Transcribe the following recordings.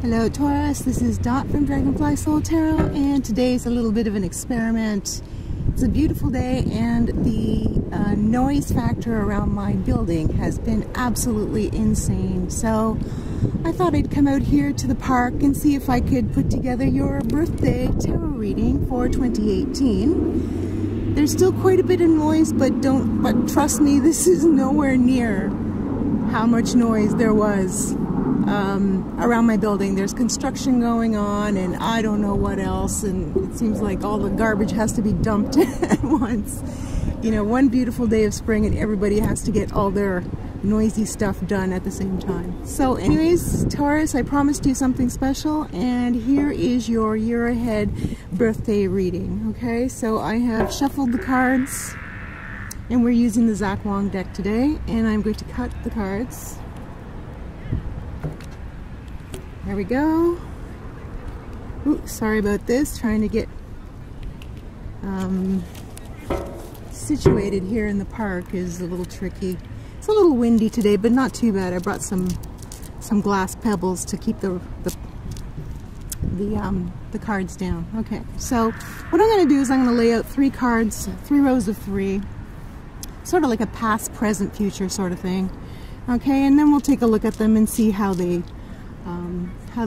Hello Taurus, this is Dot from Dragonfly Soul Tarot, and today's a little bit of an experiment. It's a beautiful day and the noise factor around my building has been absolutely insane. So I thought I'd come out here to the park and see if I could put together your birthday tarot reading for 2018. There's still quite a bit of noise, but trust me, this is nowhere near how much noise there was around my building. There's construction going on and I don't know what else, and it seems like all the garbage has to be dumped at once. You know, one beautiful day of spring and everybody has to get all their noisy stuff done at the same time. So anyways, Taurus, I promised you something special, and here is your year ahead birthday reading. Okay, so I have shuffled the cards and we're using the Zach Wong deck today, and I'm going to cut the cards. There we go. Ooh, sorry about this. Trying to get situated here in the park is a little tricky. It's a little windy today, but not too bad. I brought some glass pebbles to keep the cards down. Okay, so what I'm going to do is I'm going to lay out 3 cards, 3 rows of 3, sort of like a past, present, future sort of thing. Okay, and then we'll take a look at them and see how they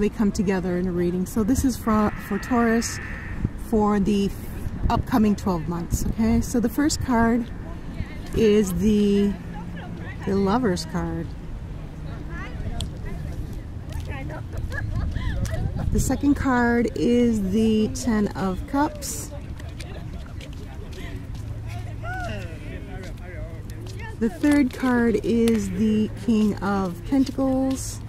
come together in a reading. So this is for Taurus for the upcoming 12 months. Okay, so the first card is the Lover's card. The second card is the 10 of Cups. The third card is the King of Pentacles.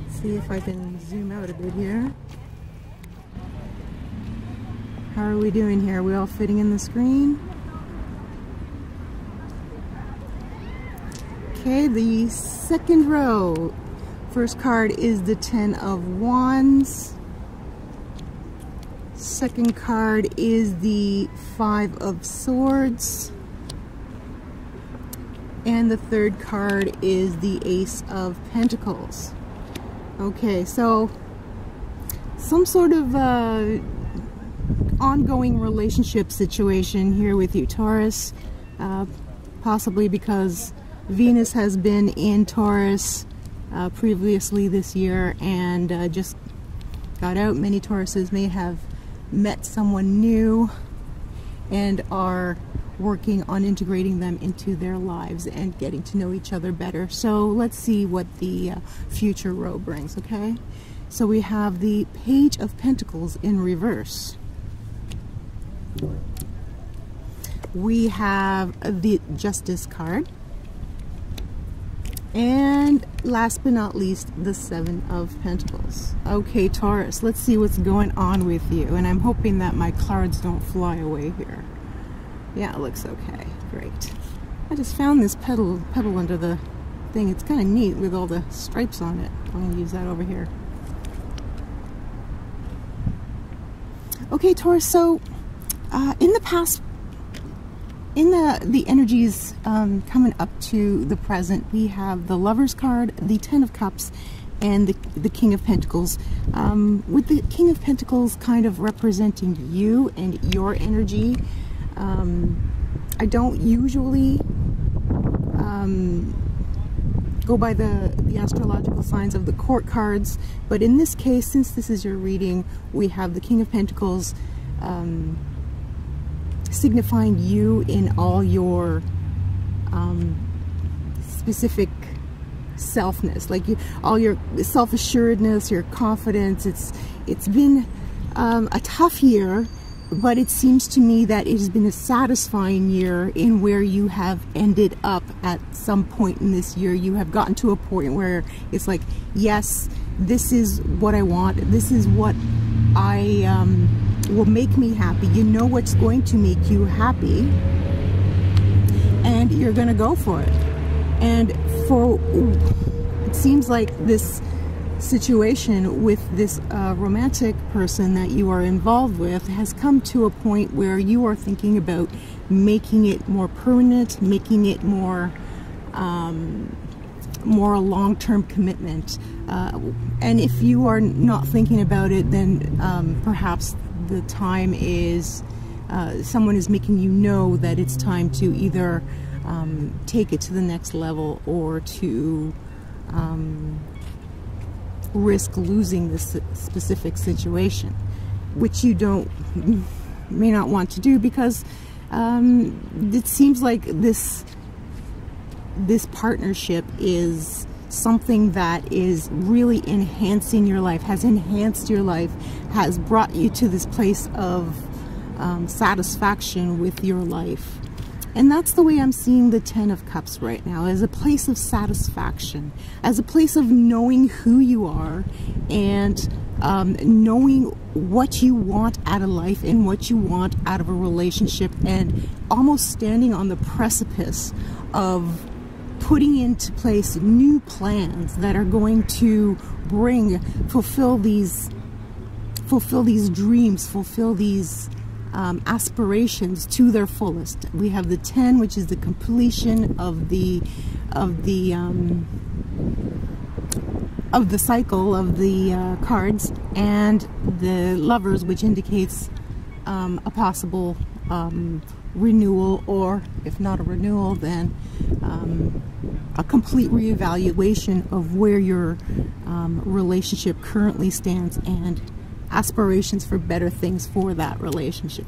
See if I can zoom out a bit here. How are we doing here? Are we all fitting in the screen? Okay, the second row. First card is the 10 of Wands. Second card is the 5 of Swords. And the third card is the Ace of Pentacles. Okay, so some sort of ongoing relationship situation here with you, Taurus. Possibly because Venus has been in Taurus previously this year and just got out. Many Tauruses may have met someone new and are working on integrating them into their lives and getting to know each other better. So let's see what the future row brings, okay? So we have the Page of Pentacles in reverse. We have the Justice card. And last but not least, the 7 of Pentacles. Okay, Taurus, let's see what's going on with you. And I'm hoping that my cards don't fly away here. Yeah, it looks okay. Great. I just found this pebble under the thing. It's kind of neat with all the stripes on it. I'm going to use that over here. Okay, Taurus, so in the past, in the energies coming up to the present, we have the Lover's card, the 10 of Cups, and the King of Pentacles. With the King of Pentacles kind of representing you and your energy. I don't usually go by the astrological signs of the court cards, but in this case, since this is your reading, we have the King of Pentacles signifying you in all your specific selfness, like all your self-assuredness, your confidence. It's been a tough year, but it seems to me that it has been a satisfying year in where you have ended up at some point in this year. You have gotten to a point where it's like, yes, this is what I want. This is what will make me happy. You know what's going to make you happy, and you're going to go for it. And it seems like this situation with this romantic person that you are involved with has come to a point where you are thinking about making it more permanent, making it more more a long-term commitment. And if you are not thinking about it, then perhaps the time is, someone is making you know that it's time to either take it to the next level or to risk losing this specific situation, which you may not want to do, because it seems like this partnership is something that is really enhancing your life, has enhanced your life, has brought you to this place of satisfaction with your life. And that's the way I'm seeing the Ten of Cups right now, as a place of satisfaction, as a place of knowing who you are and knowing what you want out of life and what you want out of a relationship, and almost standing on the precipice of putting into place new plans that are going to fulfill these dreams, fulfill these aspirations to their fullest. We have the 10, which is the completion of the cycle of the cards, and the Lovers, which indicates a possible renewal, or if not a renewal, then a complete reevaluation of where your relationship currently stands, and aspirations for better things for that relationship.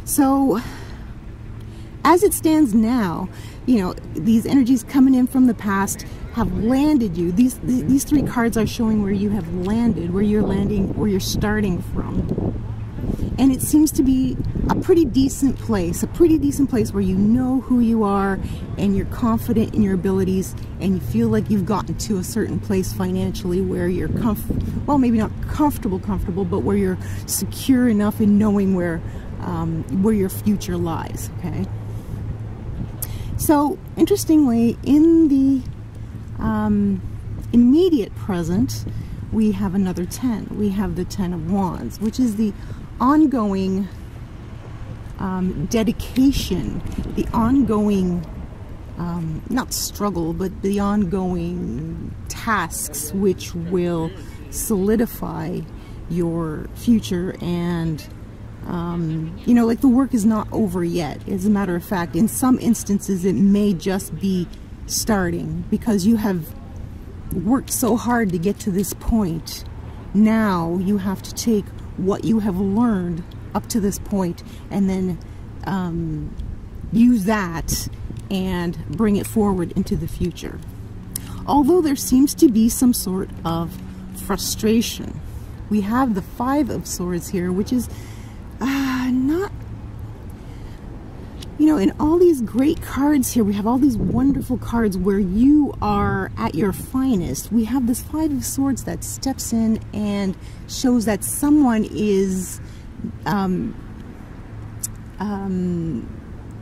So as it stands now, you know, these energies coming in from the past have landed you. These three cards are showing where you have landed, where you're landing, where you're starting from. And it seems to be a pretty decent place where you know who you are and you're confident in your abilities, and you feel like you've gotten to a certain place financially where you're well, maybe not comfortable, but where you're secure enough in knowing where your future lies, okay? So, interestingly, in the immediate present, we have another 10. We have the 10 of Wands, which is the ongoing dedication, the ongoing, not struggle, but the ongoing tasks which will solidify your future. And you know, like, the work is not over yet. As a matter of fact, in some instances it may just be starting, because you have worked so hard to get to this point. Now you have to take what you have learned up to this point and then use that and bring it forward into the future. Although there seems to be some sort of frustration. We have the 5 of Swords here, which is not, you know, in all these great cards here, we have all these wonderful cards where you are at your finest. We have this 5 of Swords that steps in and shows that someone is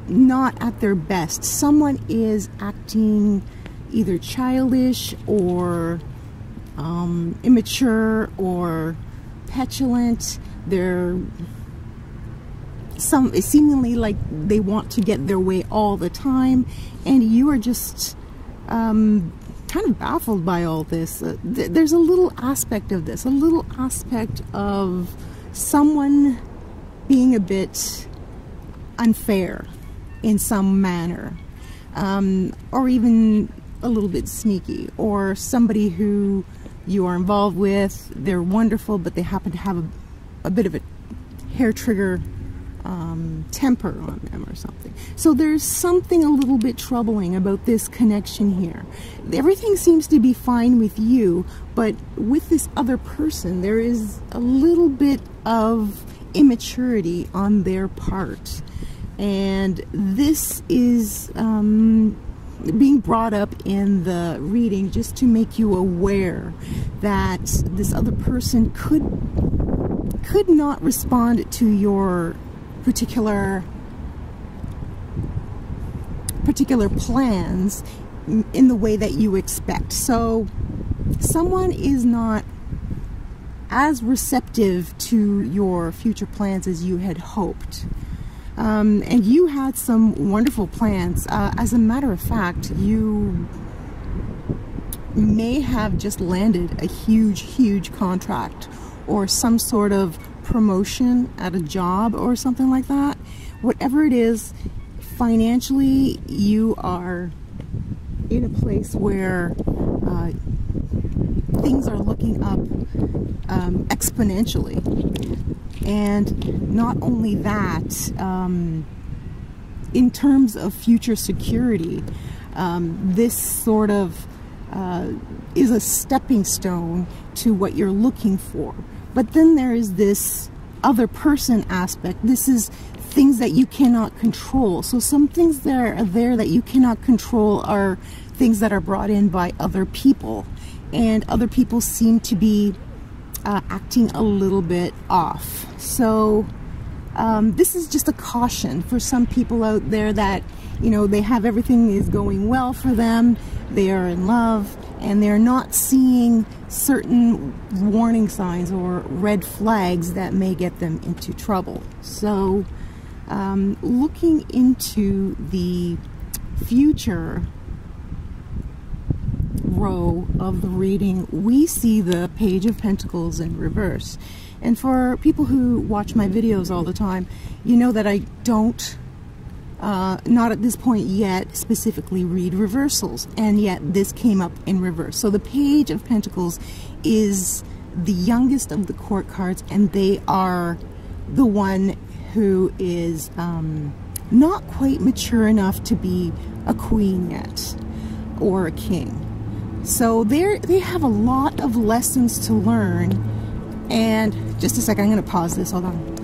not at their best. Someone is acting either childish or immature or petulant. They're seemingly like they want to get their way all the time, and you are just kind of baffled by all this. There's a little aspect of this, a little aspect of someone being a bit unfair in some manner, or even a little bit sneaky, or somebody who you are involved with, they're wonderful, but they happen to have a bit of a hair trigger temper on them or something. So there's something a little bit troubling about this connection here. Everything seems to be fine with you, but with this other person, there is a little bit of immaturity on their part. And this is being brought up in the awakening just to make you aware that this other person could not respond to your particular plans in the way that you expect. So someone is not as receptive to your future plans as you had hoped. And you had some wonderful plans. As a matter of fact, you may have just landed a huge contract or some sort of promotion at a job or something like that. Whatever it is, financially you are in a place where things are looking up exponentially. And not only that, in terms of future security, this sort of is a stepping stone to what you're looking for. But then there is this other person aspect. This is things that you cannot control. So some things that are there that you cannot control are things that are brought in by other people, and other people seem to be acting a little bit off. So this is just a caution for some people out there that, you know, they have everything is going well for them, they are in love, and they're not seeing certain warning signs or red flags that may get them into trouble. So looking into the future row of the reading, we see the Page of Pentacles in reverse. And for people who watch my videos all the time, you know that I don't, not at this point yet, specifically read reversals, and yet this came up in reverse. So the Page of Pentacles is the youngest of the court cards, and they are the one who is not quite mature enough to be a queen yet, or a king. So they have a lot of lessons to learn. And just a second, I'm going to pause this, hold on.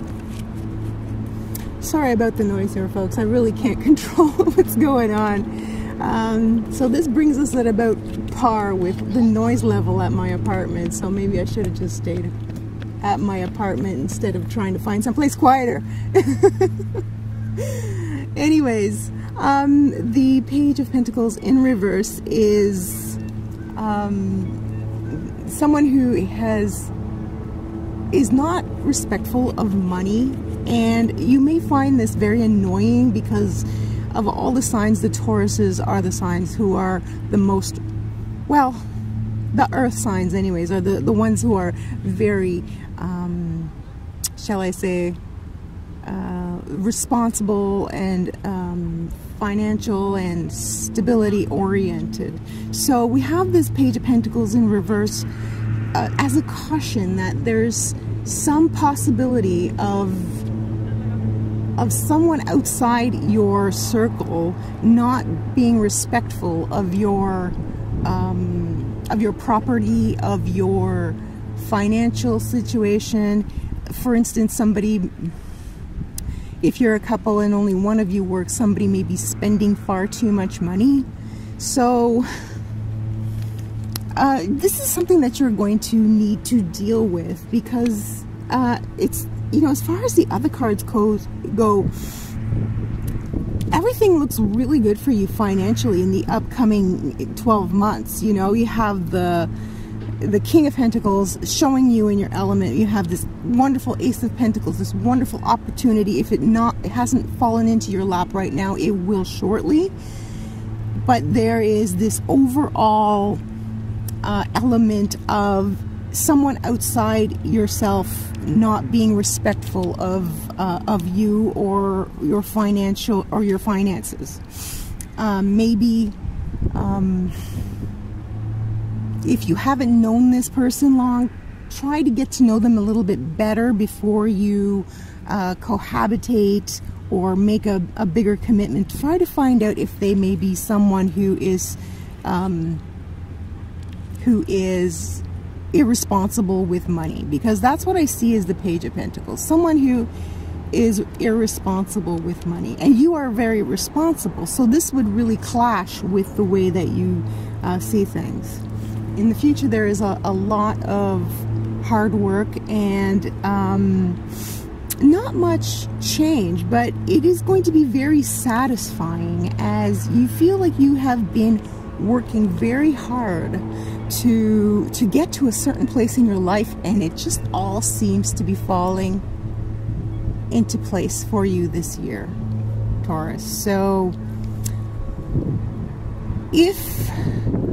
Sorry about the noise here, folks. I really can't control what's going on. So this brings us at about par with the noise level at my apartment. So maybe I should have just stayed at my apartment instead of trying to find someplace quieter. Anyways, the Page of Pentacles in reverse is someone who is not respectful of money, and you may find this very annoying because of all the signs. The Tauruses are the signs who are the most, well, the earth signs anyways, are the ones who are very, shall I say, responsible and financial and stability oriented. So we have this Page of Pentacles in reverse as a caution that there's some possibility of someone outside your circle not being respectful of your property, of your financial situation. For instance, somebody, if you're a couple and only one of you works, somebody may be spending far too much money. So this is something that you're going to need to deal with, because it's, you know, as far as the other cards go, everything looks really good for you financially in the upcoming 12 months. You know, you have the King of Pentacles showing you in your element. You have this wonderful Ace of Pentacles, this wonderful opportunity. If it hasn't fallen into your lap right now, it will shortly. But there is this overall element of someone outside yourself not being respectful of you or your financial or your finances. Maybe if you haven't known this person long, try to get to know them a little bit better before you cohabitate or make a bigger commitment. Try to find out if they may be someone who is irresponsible with money, because that's what I see as the Page of Pentacles. Someone who is irresponsible with money, and you are very responsible, so this would really clash with the way that you see things. In the future, there is a lot of hard work and not much change, but it is going to be very satisfying as you feel like you have been working very hard to get to a certain place in your life, and it just all seems to be falling into place for you this year, Taurus. So if,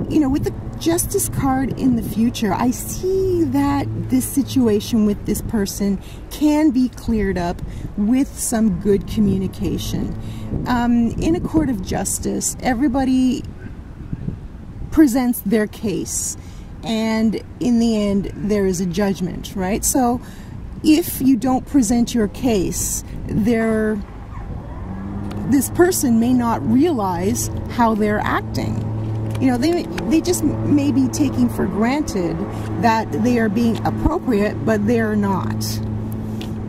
you know, with the Justice card in the future, I see that this situation with this person can be cleared up with some good communication. In a court of justice, everybody presents their case, and in the end there is a judgment, right? So if you don't present your case, this person may not realize how they're acting. You know, they just may be taking for granted that they are being appropriate, but they're not.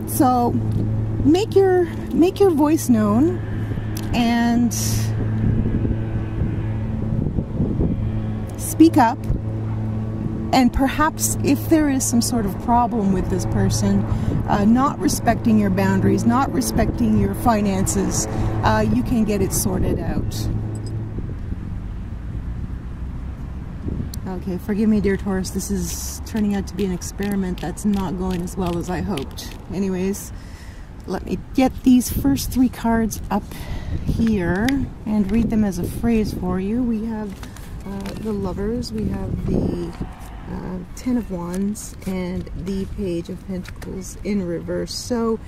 So make your voice known, and speak up. And perhaps if there is some sort of problem with this person not respecting your boundaries, not respecting your finances, you can get it sorted out. Okay, forgive me, dear Taurus, this is turning out to be an experiment that's not going as well as I hoped. Anyways, let me get these first 3 cards up here and read them as a phrase for you. We have the Lovers, we have the 10 of Wands, and the Page of Pentacles in reverse. So,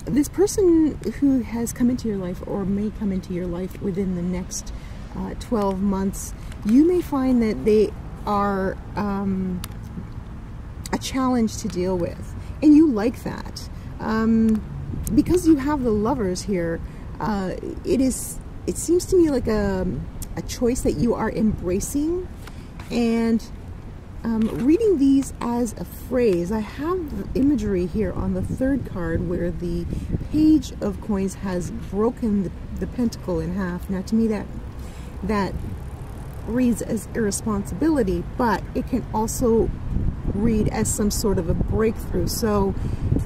this person who has come into your life or may come into your life within the next 12 months, you may find that they are a challenge to deal with, and you like that. Because you have the Lovers here, it seems to me like a choice that you are embracing. And reading these as a phrase, I have the imagery here on the 3rd card where the Page of Coins has broken the pentacle in half. Now, to me, that reads as irresponsibility, but it can also read as some sort of a breakthrough. So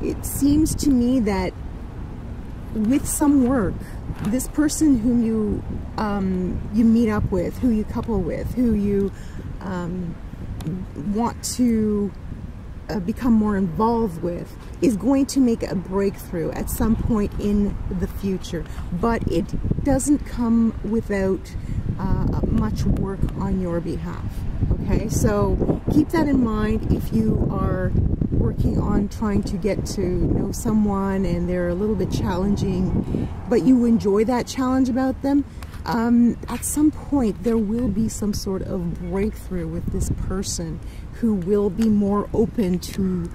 it seems to me that with some work, this person whom you meet up with, who you couple with, who you want to become more involved with, is going to make a breakthrough at some point in the future. But it doesn't come without much work on your behalf. Okay, so keep that in mind if you are working on trying to get to know someone and they're a little bit challenging, but you enjoy that challenge about them. At some point there will be some sort of breakthrough with this person who will be more open to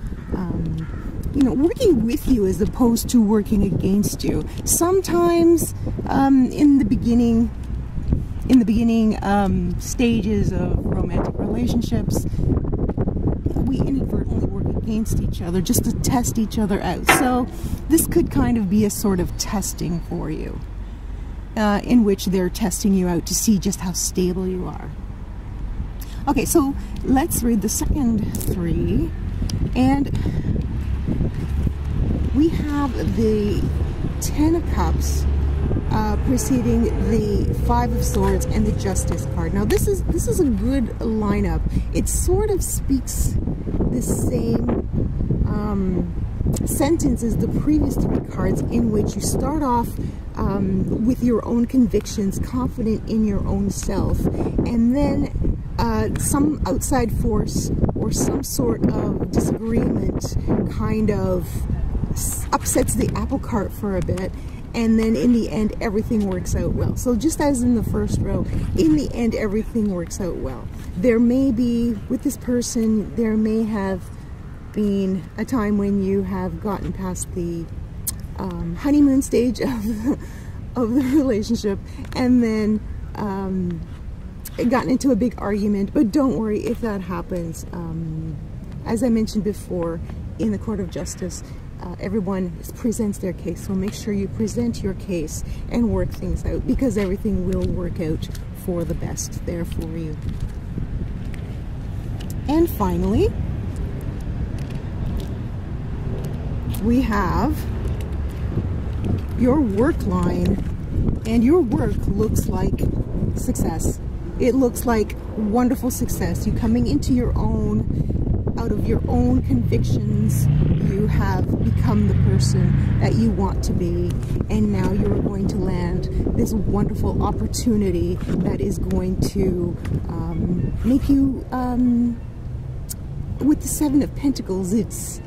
you know, working with you as opposed to working against you. Sometimes in the beginning stages of romantic relationships, we inadvertently work against each other just to test each other out. So this could kind of be a sort of testing for you, in which they're testing you out to see just how stable you are. Okay, so let's read the second 3, and we have the 10 of Cups preceding the 5 of Swords and the Justice card. Now this is a good lineup. It sort of speaks the same sentence as the previous 3 cards, in which you start off with your own convictions, confident in your own self, and then some outside force or some sort of disagreement kind of upsets the apple cart for a bit, and then in the end everything works out well. So just as in the first row, in the end everything works out well. There may be, with this person, there may have been a time when you have gotten past the honeymoon stage of the relationship, and then gotten into a big argument. But don't worry if that happens. As I mentioned before, in the Court of Justice, everyone presents their case, so make sure you present your case and work things out, because everything will work out for the best there for you. And finally, we have your work line, and your work looks like success. It looks like wonderful success. You coming into your own, out of your own convictions, you have become the person that you want to be, and now you're going to land this wonderful opportunity that is going to make you, with the Seven of Pentacles, it's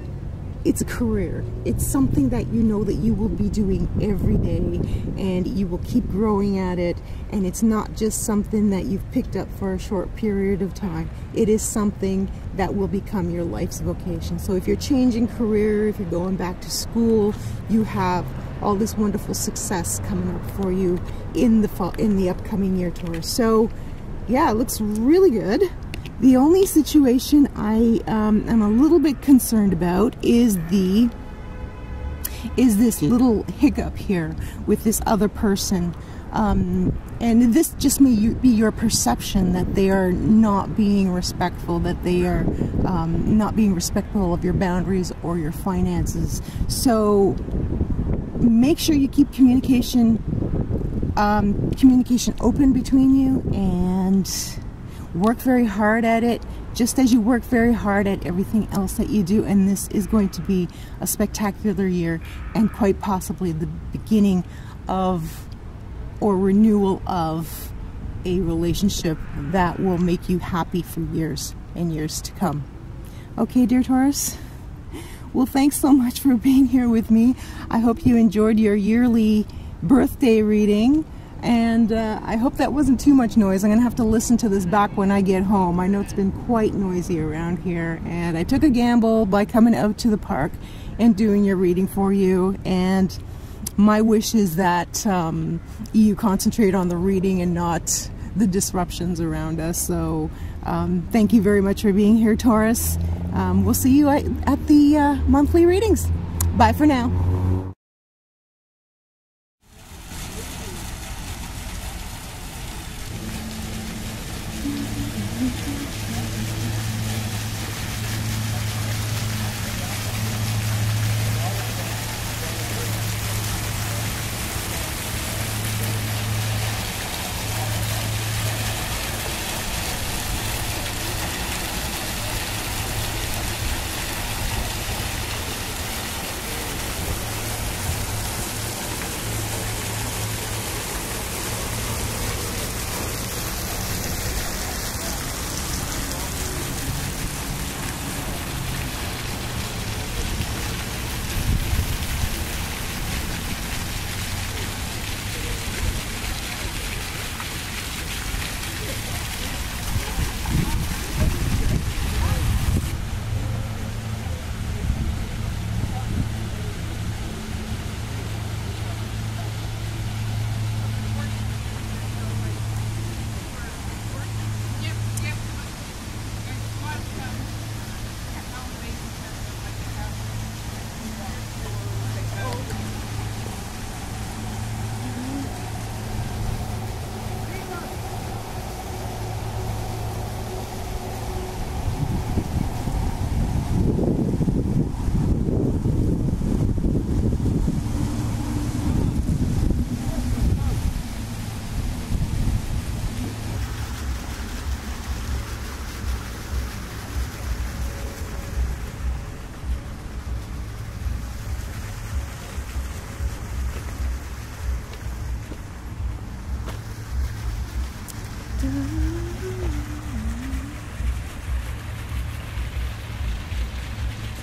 a career. It's something that you know that you will be doing every day, and you will keep growing at it, and it's not just something that you've picked up for a short period of time. It is something that will become your life's vocation. So if you're changing career, if you're going back to school, you have all this wonderful success coming up for you in the upcoming year, Taurus. So yeah, it looks really good. The only situation I am a little bit concerned about is this little hiccup here with this other person. And this just may be your perception that they are not being respectful, that they are not being respectful of your boundaries or your finances. So make sure you keep communication open between you, and work very hard at it, just as you work very hard at everything else that you do. And this is going to be a spectacular year, and quite possibly the beginning of or renewal of a relationship that will make you happy for years and years to come. Okay, dear Taurus? Well, thanks so much for being here with me. I hope you enjoyed your yearly birthday reading. And I hope that wasn't too much noise. I'm going to have to listen to this back when I get home. I know it's been quite noisy around here. And I took a gamble by coming out to the park and doing your reading for you. And my wish is that you concentrate on the reading and not the disruptions around us. So thank you very much for being here, Taurus. We'll see you at the monthly readings. Bye for now.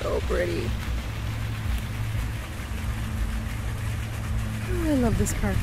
So pretty. Oh, I love this park.